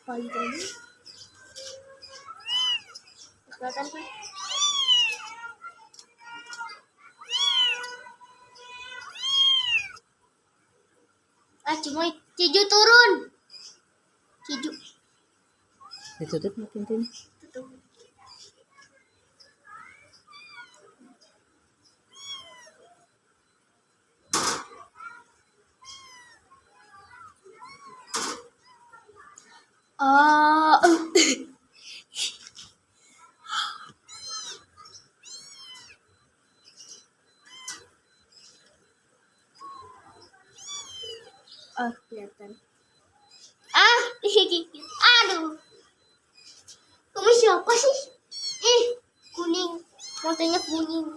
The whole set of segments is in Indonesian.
Pagi tadi. Kelihatan kan? Cuma Ciju turun. Ciju. Ditutup pintunya. Tutup. Kelihatan. Gigit. Aduh. Kamu siapa sih? Kuning. Matanya kuning.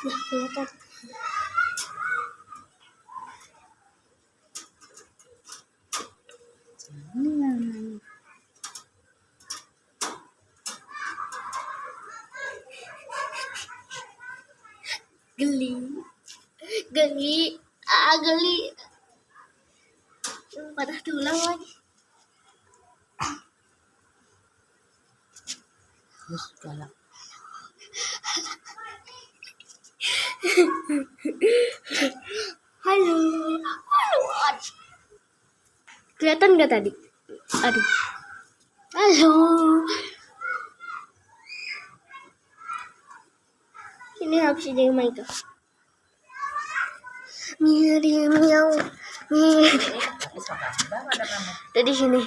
Kelihatan. Geli. Geli. Geli. Patah tulang lagi. Terus galak. Halo. Kelihatan nggak tadi? Aduh. Halo. Ini habis jadi Michael. Miau. Tadi sini.